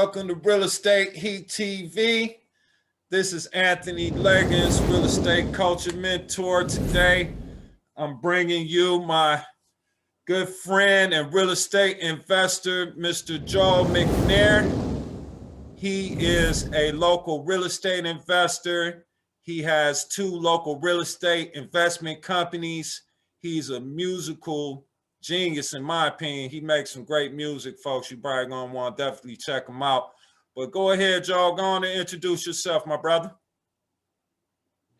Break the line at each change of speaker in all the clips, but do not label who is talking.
Welcome to Real Estate Heat TV. This is Anthony Leggins, real estate coach and mentor. Today, I'm bringing you my good friend and real estate investor, Mr. JoEL McNair. He is a local real estate investor. He has 2 local real estate investment companies. He's a musical genius, in my opinion. He makes some great music, folks. You probably gonna want to definitely check him out. But go ahead, JoEL. Go on and introduce yourself, my brother.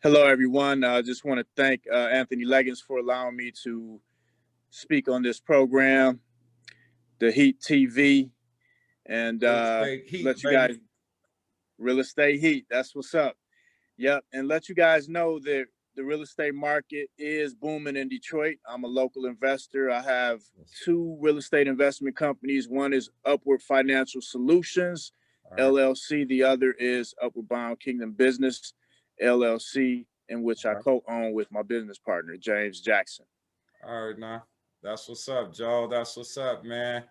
Hello, everyone. I just want to thank Anthony Leggins for allowing me to speak on this program, the Heat TV, and
Heat,
let you guys, Real Estate Heat, that's what's up. Yep, and let you guys know that the real estate market is booming in Detroit. I'm a local investor. I have 2 real estate investment companies. One is Upward Financial Solutions, LLC. The other is Upward Bound Kingdom Business, LLC, in which I co-own with my business partner, James Jackson.
All right, now. That's what's up, JoEL. That's what's up, man.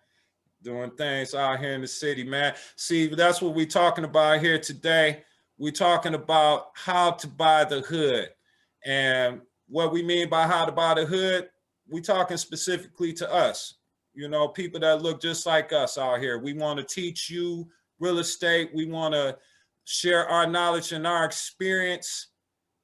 Doing things out here in the city, man. See, that's what we're talking about here today. We're talking about how to buy the hood. And what we mean by how to buy the hood, we're talking specifically to us, you know, people that look just like us out here. We want to teach you real estate. We want to share our knowledge and our experience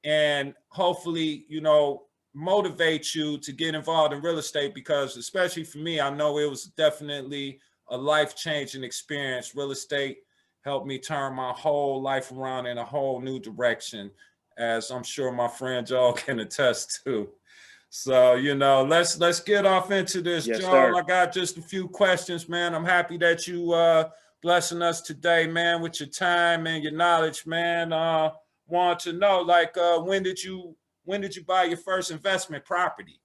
and hopefully, you know, motivate you to get involved in real estate, because especially for me, I know it was definitely a life-changing experience. Real estate helped me turn my whole life around in a whole new direction, as I'm sure my friend JoEL can attest to. So, you know, let's get off into this.
Yes,
JoEL,
sir.
I got just a few questions, man. I'm happy that you blessing us today, man, with your time and your knowledge, man. Want to know, like, when did you buy your first investment property?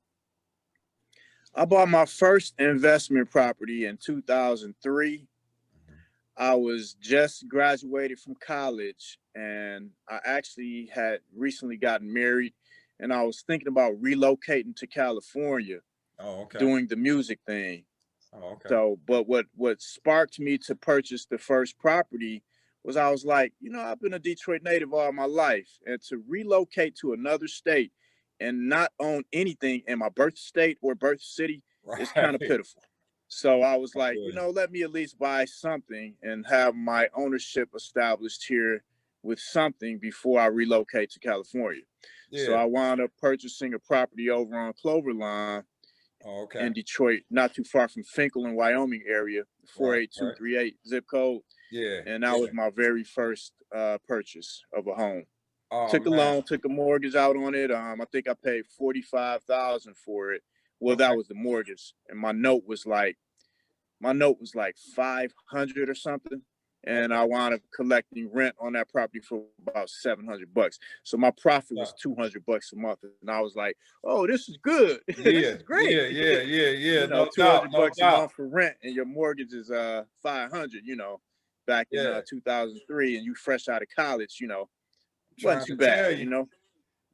I bought my first investment property in 2003. I was just graduated from college, and I actually had recently gotten married, and I was thinking about relocating to California. Doing the music thing. So, but what sparked me to purchase the first property was, I was like, you know, I've been a Detroit native all my life, and to relocate to another state and not own anything in my birth state or birth city is kind of pitiful. So I was like, you know, let me at least buy something and have my ownership established here with something before I relocate to California. So I wound up purchasing a property over on Cloverline in Detroit, not too far from Finkel in Wyoming area, 48238 zip code. And that was my very first purchase of a home. Took a loan, took a mortgage out on it. I think I paid $45,000 for it. Well, that was the mortgage, and my note was like 500 or something, and I wound up collecting rent on that property for about $700. So my profit was $200 a month, and I was like, "Oh, this is good. This is great."
Yeah.
You know, $200 a month for rent, and your mortgage is $500. You know, back in 2003, and you fresh out of college. You know, wasn't too bad. You know.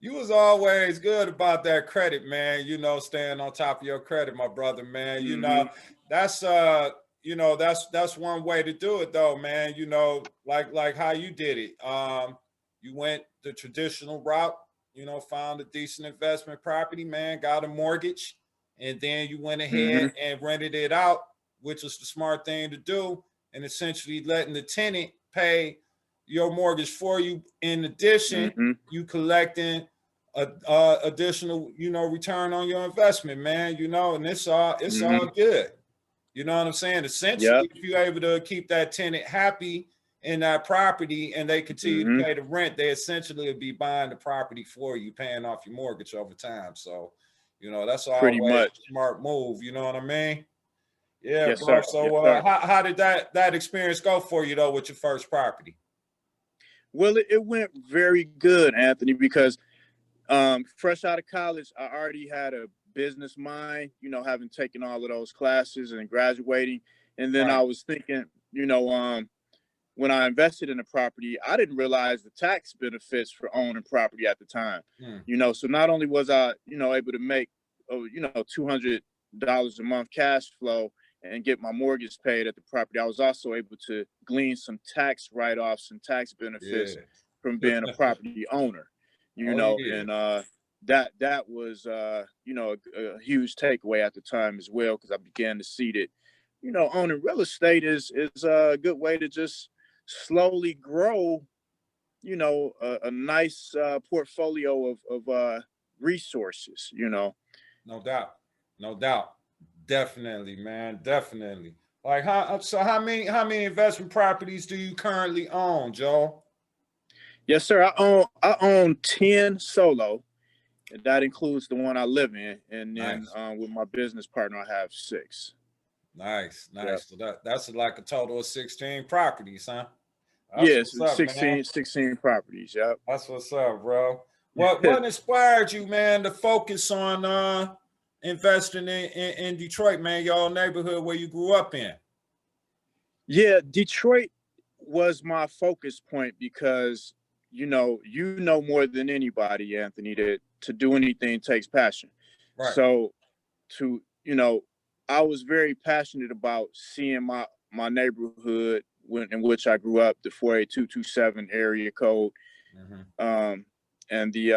You was always good about that credit, man. You know, staying on top of your credit, my brother, man. You know, that's you know, that's one way to do it, though, man. You know, like how you did it. You went the traditional route. You know, found a decent investment property, man. Got a mortgage, and then you went ahead and rented it out, which was the smart thing to do, and essentially letting the tenant pay your mortgage for you. In addition, you collecting additional, you know, return on your investment, man. You know, and it's all good. You know what I'm saying? Essentially, if you're able to keep that tenant happy in that property and they continue to pay the rent, they essentially will be buying the property for you, paying off your mortgage over time. So, you know, that's always a smart move. You know what I mean? Yeah, bro. So how did that experience go for you, though, with your first property?
Well, it went very good, Anthony, because fresh out of college, I already had a business mind, you know, having taken all of those classes and graduating. And then I was thinking, you know, when I invested in a property, I didn't realize the tax benefits for owning property at the time. You know, so not only was I, you know, able to make, you know, $200 a month cash flow and get my mortgage paid at the property, I was also able to glean some tax write-offs and tax benefits
Yeah.
from being a property owner, you
Oh
know,
yeah.
and that was you know, a huge takeaway at the time as well, because I began to see that, you know, owning real estate is a good way to just slowly grow, you know, a nice portfolio of resources, you know.
No doubt. No doubt. Definitely, man. Definitely. Like how many investment properties do you currently own, Joe?
Yes, sir. I own 10 solo, and that includes the one I live in, and then
Nice.
with my business partner, I have 6.
Nice.
Yep.
Nice. So that's like a total of 16 properties, huh? That's
Yes,
what's up, man.
16 properties. Yep.
That's what's up, bro. What inspired you, man, to focus on investing in Detroit, man, y'all neighborhood where you grew up in?
Yeah, Detroit was my focus point because you know more than anybody, Anthony, that to do anything takes passion.
Right.
So to I was very passionate about seeing my neighborhood in which I grew up, the 48227 area code,
Mm-hmm.
and the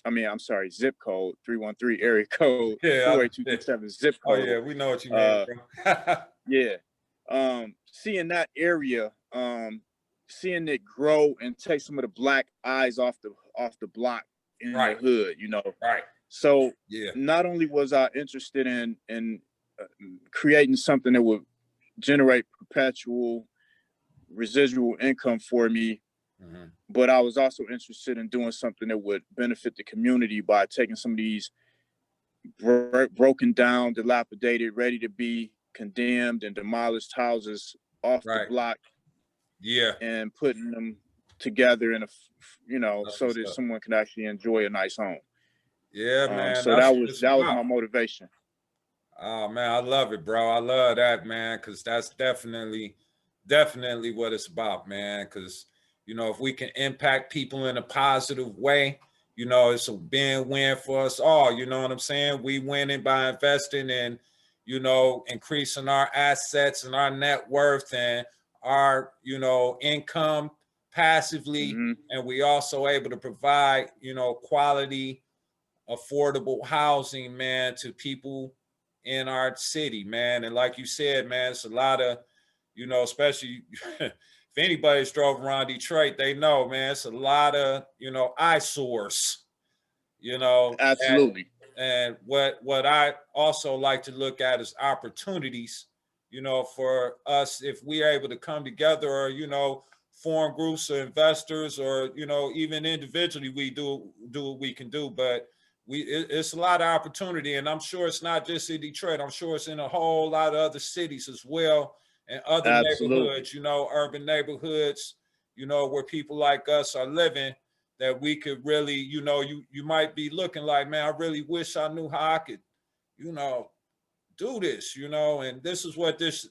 I mean, I'm sorry, zip code 313 area code
Yeah.
48227 zip
Oh
code.
yeah, we know what you mean, bro.
Yeah. Seeing that area, seeing it grow and take some of the black eyes off the block in the
Right.
hood, you know.
Right.
So
Yeah.
not only was I interested in creating something that would generate perpetual residual income for me,
Mm-hmm.
but I was also interested in doing something that would benefit the community by taking some of these broken down, dilapidated, ready to be condemned and demolished houses off the
Right.
block
Yeah.
and putting them together in
That's
so
what's
that
up.
someone could actually enjoy a nice home.
Yeah, man.
So
That's what it's
that was
about.
my motivation.
Oh man, I love it, bro. I love that, man, because that's definitely what it's about, man. Because if we can impact people in a positive way, it's a win-win for us all. You know what I'm saying? We winning by investing in, increasing our assets and our net worth and our, income passively,
Hmm.
and we also able to provide, quality, affordable housing, man, to people in our city, man. And like you said, man, it's a lot of, especially if anybody's drove around Detroit, they know, man, it's a lot of, eyesores, you know, and,
Absolutely.
and what I also like to look at is opportunities, for us if we are able to come together or, form groups of investors or, even individually we do what we can do. But it's a lot of opportunity, and I'm sure it's not just in Detroit. I'm sure it's in a whole lot of other cities as well and other
Absolutely.
neighborhoods, urban neighborhoods, where people like us are living, that we could really, you might be looking like, man, I really wish I knew how I could, do this, and this is what this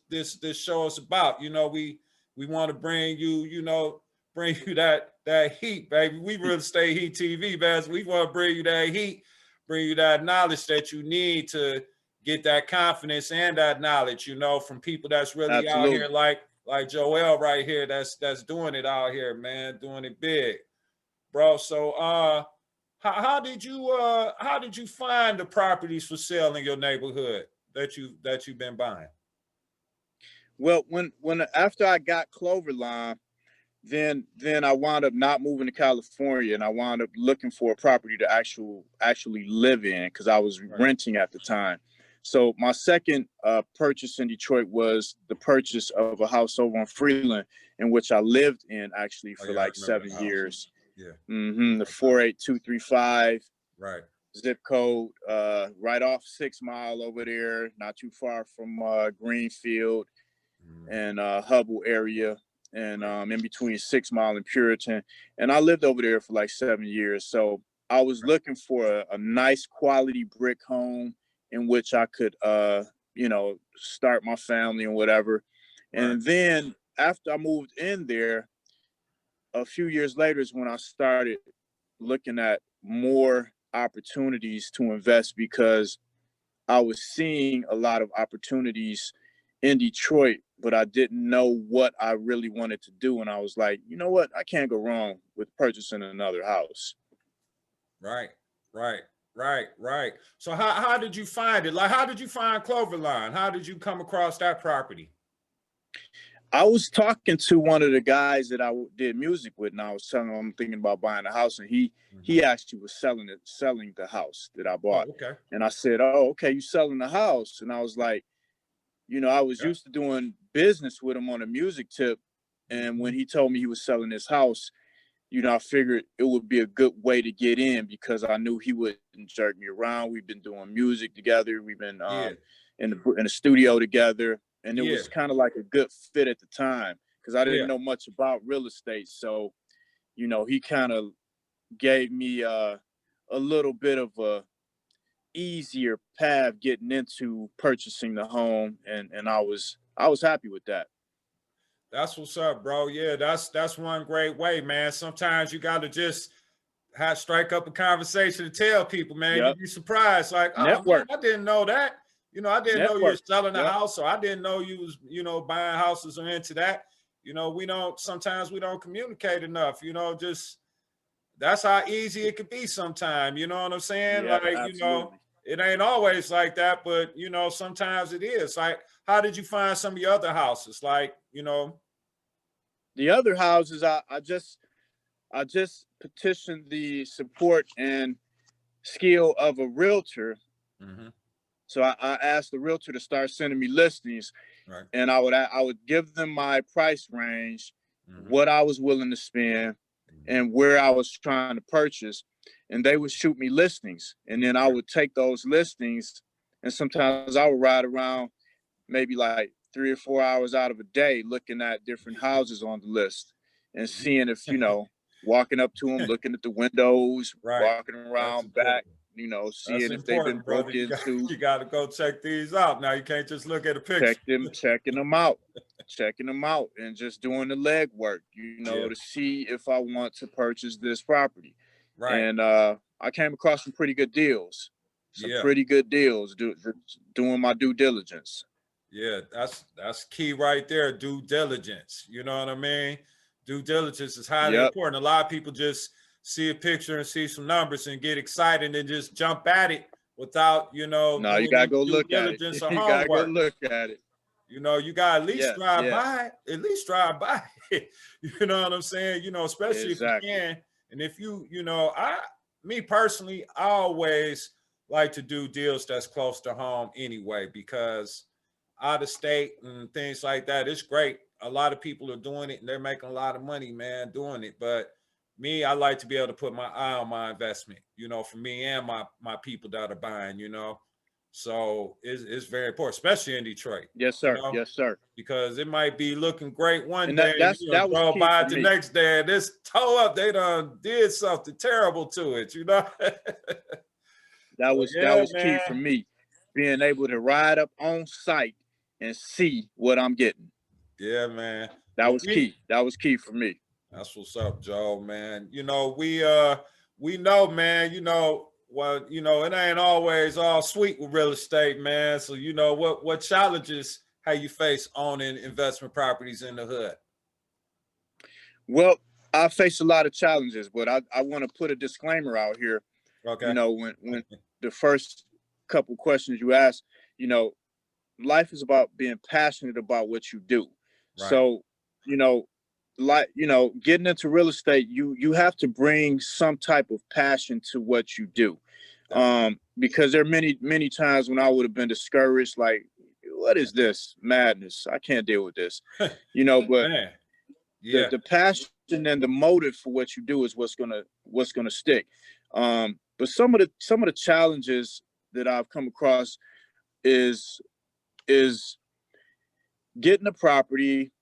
show is about. We want to bring you, bring you that heat, baby. We Real Estate Heat TV, man. We want to bring you that heat, bring you that knowledge that you need to get that confidence and that knowledge, from people that's really out here
Absolutely.
like JoEL right here, that's doing it out here, man, doing it big, bro. So how did you find the properties for sale in your neighborhood that you've been buying?
Well, when after I got Cloverline, then I wound up not moving to California, and I wound up looking for a property to actually live in because I was
Right.
renting at the time. So my second purchase in Detroit was the purchase of a house over on Freeland, in which I lived in actually
Oh
for
yeah, I
like
remember
seven
the house.
years.
Yeah.
The 48235
Right.
zip code, right off 6 Mile over there, not too far from Greenfield and Hubble area, and in between 6 Mile and Puritan. And I lived over there for like 7 years. So I was
Right.
looking for a nice quality brick home in which I could, start my family and whatever.
Right.
And then after I moved in there, a few years later is when I started looking at more opportunities to invest because I was seeing a lot of opportunities in Detroit, but I didn't know what I really wanted to do. And I was like, you know what? I can't go wrong with purchasing another house.
Right, right, right. So how did you find it? Like, how did you find Cloverline? How did you come across that property?
I was talking to one of the guys that I did music with, and I was telling him I'm thinking about buying a house, and he actually was selling the house that I
Oh,
bought.
okay.
And I said, "Oh, okay, you selling the house?" And I was like, I was
Yeah.
used to doing business with him on a music tip, and when he told me he was selling his house, I figured it would be a good way to get in because I knew he wouldn't jerk me around. We've been doing music together. We've been
Yeah.
in the studio together, and it
Yeah.
was kind of like a good fit at the time because I didn't
Yeah.
know much about real estate. So, he kind of gave me a little bit of a easier path getting into purchasing the home, and I was happy with that.
That's what's up, bro. Yeah, that's one great way, man. Sometimes you got to just strike up a conversation to tell people, man. You'd
Yep.
be surprised, like, oh man,
Network.
I didn't know that. I didn't know you were
Network.
selling a
Yep.
house, or I didn't know you was, buying houses or into that. Sometimes we don't communicate enough. Just that's how easy it could be sometimes. You know what I'm saying?
Yeah,
Like,
absolutely.
it ain't always like that, but sometimes it is. Like, how did you find some of your other houses? Like,
The other houses, I just petitioned the support and skill of a realtor.
Mhm.
So I asked the realtor to start sending me listings,
Right.
and I would give them my price range,
Mhm.
what I was willing to spend,
Mhm.
and where I was trying to purchase, and they would shoot me listings, and then I
Right.
would take those listings, and sometimes I would ride around maybe like 3 or 4 hours out of a day looking at different houses on the list and seeing if walking up to them, looking at the windows,
Right.
walking
That's
around back,
important. That's
seeing if they've been
important, brother.
broke
You got
into,
you got to go check these out. Now you can't just look at a picture.
checking them out, and just doing the legwork,
Yeah.
to see if I want to purchase this property.
Right.
And I came across some
Yeah.
pretty good deals, doing my due diligence.
Yeah. That's key right there. Due diligence. You know what I mean? Due diligence is highly
Yep.
important. A lot of people just see a picture and see some numbers and get excited and just jump at it without,
No, you
doing
gotta
any
go
due
look at it.
diligence or
You gotta go
homework.
look at it.
You got to at least
Yes,
drive
yes,
by, at least drive by. You know what I'm saying? Especially if you
exactly.
can. And if me personally, I always like to do deals that's close to home anyway, because out of state and things like that, it's great. A lot of people are doing it and they're making a lot of money, man, doing it. But me, I like to be able to put my eye on my investment, for me and my people that are buying. So it's very important, especially in Detroit,
Yes,
you
sir.
know,
Yes, sir.
because it might be looking great one
And
day and
that was
drove
key
by
for
it the
me.
next day and it's toe up. They done did something terrible to it.
That
So
was that
yeah,
was key
man.
for me, being able to ride up on site and see what I'm getting.
Yeah, man.
That
Well,
was key. That was key for me.
that's what's up, Joe, man. We know, man, well, it ain't always all sweet with real estate, man. So what challenges have you faced owning investment properties in the hood?
Well, I face a lot of challenges, but I want to put a disclaimer out here.
Okay.
When the first couple questions you asked, you know, life is about being passionate about what you do.
Right.
So, you know, getting into real estate, you have to bring some type of passion to what you do.
Definitely.
Because there are many times when I would have been discouraged, like, what is this madness? I can't deal with this. But
Man.
the
Yeah.
the passion and the motive for what you do is what's gonna stick. But some of the challenges that I've come across is is getting a property,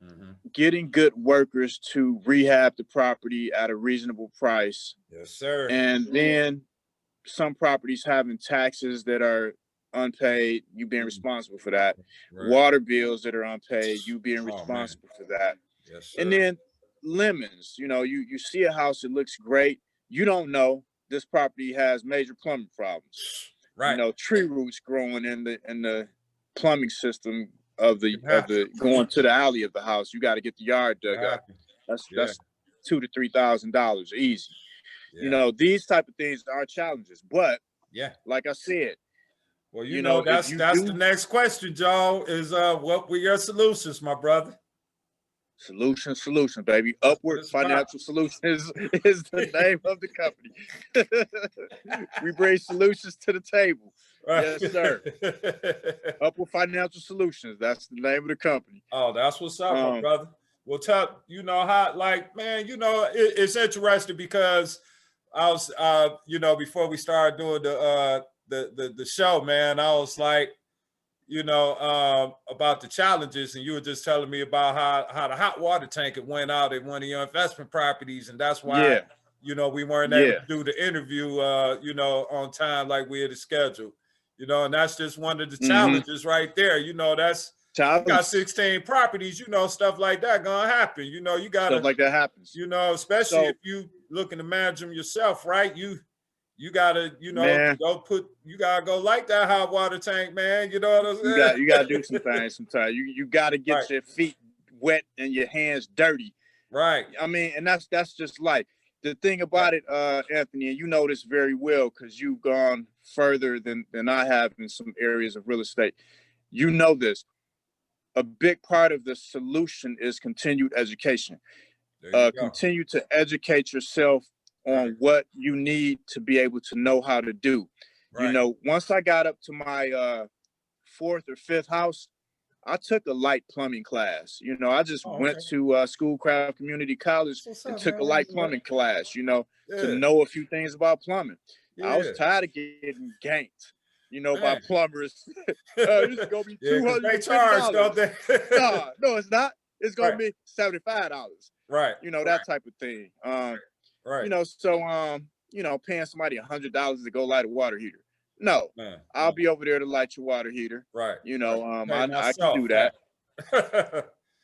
Hmm.
getting good workers to rehab the property at a reasonable price,
Yes, sir.
and then some properties having taxes that are unpaid, you being
Mm.
responsible for that.
Right.
Water bills that are unpaid, you being
Oh man.
responsible for that.
Yes,
And
sir.
then lemons, you see a house that looks great. You don't know this property has major plumbing problems.
Right.
tree roots growing in the plumbing system of the
It happens.
going to the alley of the house. You got to get the yard
It
dug up.
happens.
That's
Yeah.
$2,000 to $3,000 easy.
Yeah.
These type of things are challenges, but
Yeah.
like I said,
Well,
if
that's
you
the
do
next question, Joe, is what were your solutions, my brother?
solution, baby.
That's what
Upward
it's about.
Financial Solutions is the name of the company. We bring solutions to the table.
Right.
Yes, sir. Upward Financial Solutions. That's the name of the company.
Oh, that's what's up, my brother. Well, tell how, like, man, it's interesting because I was, before we started doing the show, man, I was like, about the challenges, and you were just telling me about how the hot water tank had went out at one of your investment properties, and that's why, we weren't able to do the interview, on time like we had scheduled, and that's just one of the challenges right there. That's you got 16 properties, stuff like that gonna happen. You gotta
stuff like that happens.
Especially if you looking to manage them yourself, right? You gotta, you gotta go like that hot water tank, man. You know what I'm saying?
You gotta do some things sometimes. You gotta get your feet wet and your hands dirty.
Right.
I mean, and that's just like the thing about it, Anthony, and you know this very well because you've gone further than I have in some areas of real estate. You know this. A big part of the solution is continued education. Continue to educate yourself on what you need to be able to know how to do.
Right.
Once I got up to my fourth or fifth house, I took a light plumbing class. I just went to Schoolcraft Community College and took a light plumbing class, to know a few things about plumbing. I was tired of getting ganked, by plumbers. This is gonna be $250.
They charge, don't they?
No, it's not. It's gonna be $75.
Right.
That type of thing.
Right.
So paying somebody $100 to go light a water heater. No, I'll be over there to light your water heater.
Right.
I can do that.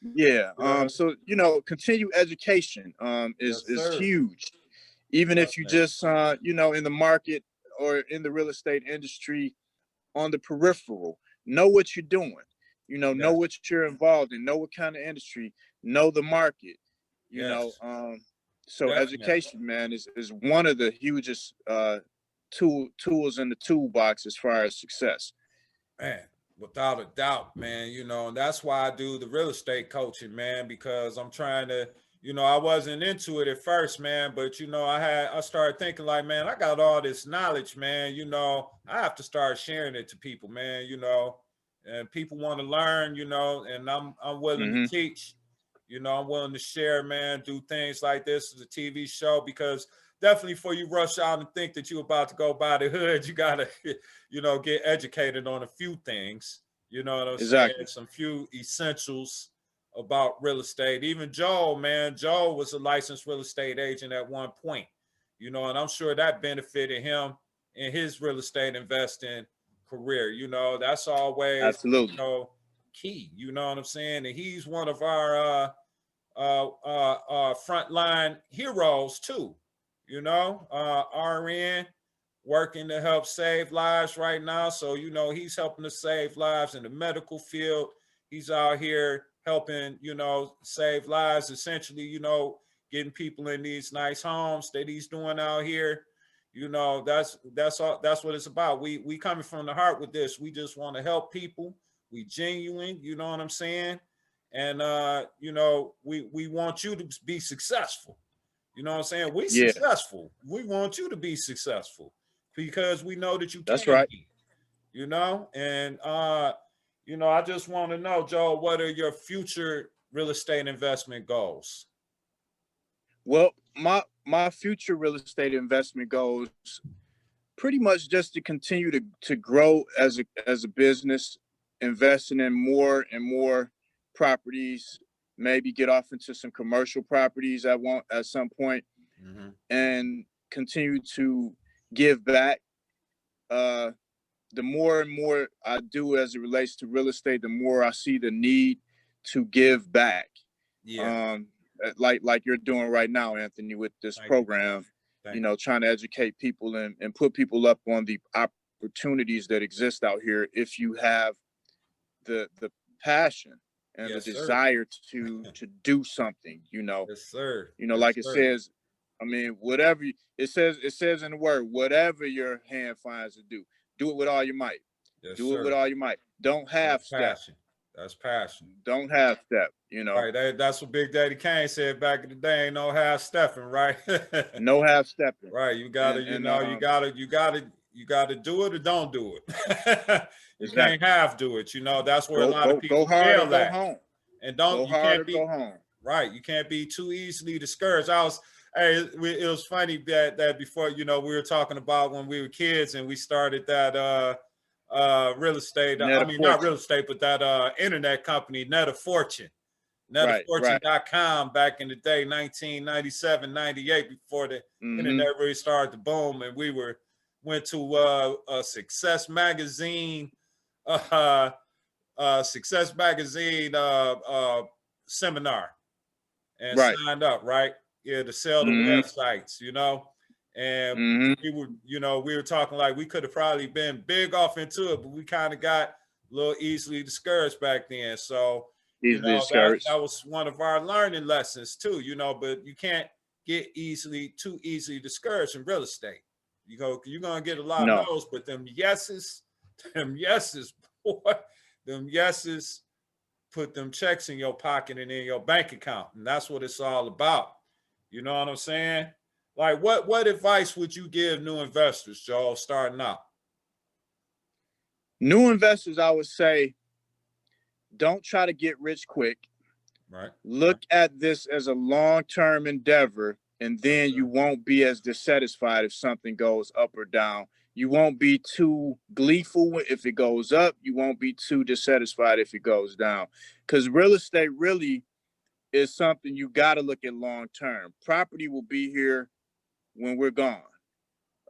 Yeah. So continued education is huge. Even if you just in the market or in the real estate industry on the peripheral, know what you're doing. Know what you're involved in, know what kind of industry, know the market. So education, man, is one of the hugest tools in the toolbox as far as success.
Man, without a doubt, man, and that's why I do the real estate coaching, man, because I'm trying to, I wasn't into it at first, man, but I started thinking like, man, I got all this knowledge, man, I have to start sharing it to people, man, and people want to learn, and I'm willing to teach. I'm willing to share, man, do things like this as a TV show, because definitely before you rush out and think that you're about to go buy the hood, you got to, get educated on a few things, you know what I'm saying? Some few essentials about real estate. Even JoEL, man, JoEL was a licensed real estate agent at one point, and I'm sure that benefited him in his real estate investing career. That's always,
absolutely,
key, you know what I'm saying? And he's one of our frontline heroes too, RN, working to help save lives right now. So, he's helping to save lives in the medical field. He's out here helping, save lives, essentially, getting people in these nice homes that he's doing out here. That's what it's about. We coming from the heart with this. We just want to help people. We genuine, you know what I'm saying? And we want you to be successful. You know what I'm saying? We successful. We want you to be successful because we know that you can.
That's right.
Be, and I just want to know, Joe, what are your future real estate investment goals?
Well, my future real estate investment goals pretty much just to continue to grow as a business, investing in more and more properties, maybe get off into some commercial properties at some point, and continue to give back. The more and more I do as it relates to real estate, the more I see the need to give back. Like you're doing right now, Anthony, with this program, trying to educate people and put people up on the opportunities that exist out here if you have the passion and
Yes,
the
sir.
desire to do something, you know.
Yes, sir.
You know,
Yes,
like it
sir.
says, I mean, whatever it says in the word, whatever your hand finds to do it with all your might.
Yes,
Do it with
sir.
all your might. Don't half
That's
step.
passion. That's passion.
Don't half step, you know.
Right. That's what Big Daddy Kane said back in the day. Ain't no half stepping, right?
No half stepping.
Right. You gotta, you gotta do it or don't do it. You can't
Exactly.
half do it. You know, that's where a lot of
Go
people
hard or
fail
go
at.
home.
And
Go
you
hard
can't
or
be
go home.
right. You can't be too easily discouraged. It was funny that before, you know, we were talking about when we were kids and we started that real estate. I mean, not real estate, but that internet company, Net a Fortune.
Right.
Netafortune.com back in the day, 1997, 98, before the internet really started to boom. And we went to a Success Magazine seminar and signed up, right? Yeah, to sell the websites, you know. And we were talking like we could have probably been big off into it, but we kind of got a little easily discouraged back then. So, you know, that was one of our learning lessons too, you know, but you can't get too easily discouraged in real estate. You're gonna get a lot of no's, but them yeses, boy, them yeses put them checks in your pocket and in your bank account. And that's what it's all about. You know what I'm saying? Like what advice would you give new investors, Joel, starting out?
New investors, I would say, don't try to get rich quick.
Right.
Look at this as a long-term endeavor, and then you won't be as dissatisfied if something goes up or down. You won't be too gleeful if it goes up. You won't be too dissatisfied if it goes down. Because real estate really is something you got to look at long-term. Property will be here when we're gone.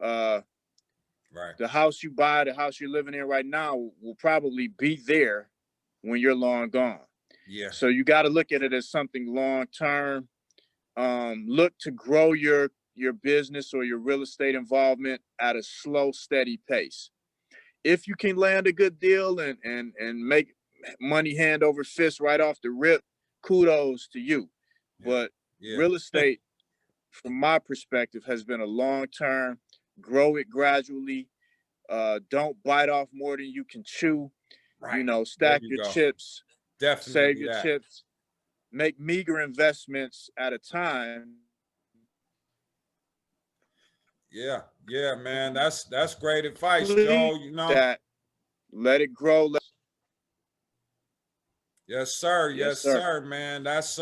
Right.
The house you buy, the house you're living in right now will probably be there when you're long gone.
Yeah.
So you got to look at it as something long-term. Look to grow your business or your real estate involvement at a slow, steady pace. If you can land a good deal and make money hand over fist right off the rip, kudos to you. Yeah. But real estate, from my perspective, has been a long-term, grow it gradually. Don't bite off more than you can chew. Right. You know, stack your chips, definitely save your chips, make meager investments at a time.
Yeah, man. That's great advice, Joe. You know
that. Let it grow.
Yes, sir. Yes, sir, man. That's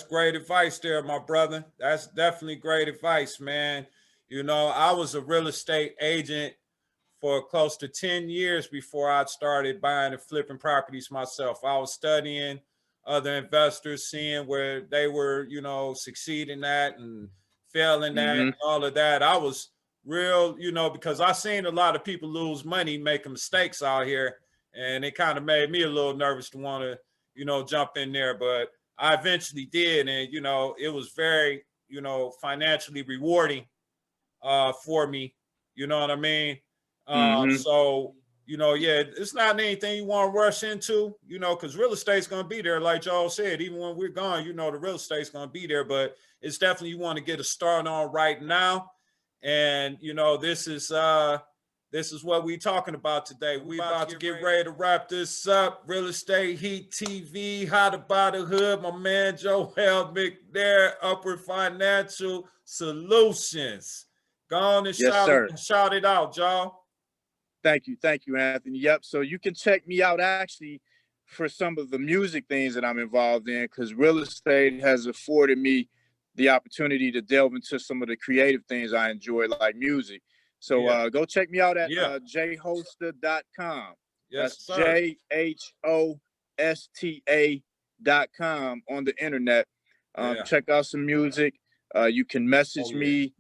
great advice there, my brother. That's definitely great advice, man. You know, I was a real estate agent for close to 10 years before I started buying and flipping properties myself. I was studying other investors, seeing where they were, you know, succeeding at and failing at and all of that. I was real, you know, because I seen a lot of people lose money making mistakes out here. And it kind of made me a little nervous to want to, you know, jump in there. But I eventually did. And, you know, it was very, you know, financially rewarding for me. You know what I mean? So, you know, yeah, it's not anything you want to rush into, you know, because real estate's going to be there. Like Joel said, even when we're gone, you know, the real estate's going to be there. But it's definitely you want to get a start on right now. And, you know, this is what we're talking about today. We about to get ready to wrap this up. Real Estate Heat TV, How to Buy the Hood. My man, JoEL McNair, Upward Financial Solutions. Go on and shout it out, Joe.
Thank you, Anthony. Yep. So you can check me out actually for some of the music things that I'm involved in, because real estate has afforded me the opportunity to delve into some of the creative things I enjoy, like music. So go check me out at jhosta.com.
Yes,
that's JHOSTA.com on the internet. Check out some music. You can message me.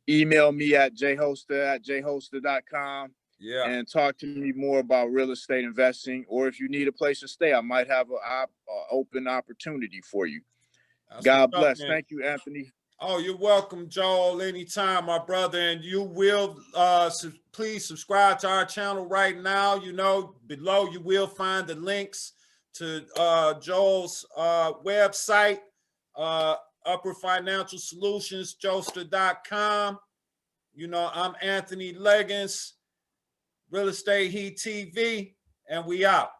Email me at jhosta@jhosta.com. And talk to me more about real estate investing, or if you need a place to stay, I might have an open opportunity for you. God bless. Thank you, Anthony.
Oh, you're welcome, Joel, anytime, my brother. And you will please subscribe to our channel right now. You know, below you will find the links to Joel's website, Upper Financial Solutions, joester.com. You know, I'm Anthony Leggins, Real Estate Heat TV, and we out.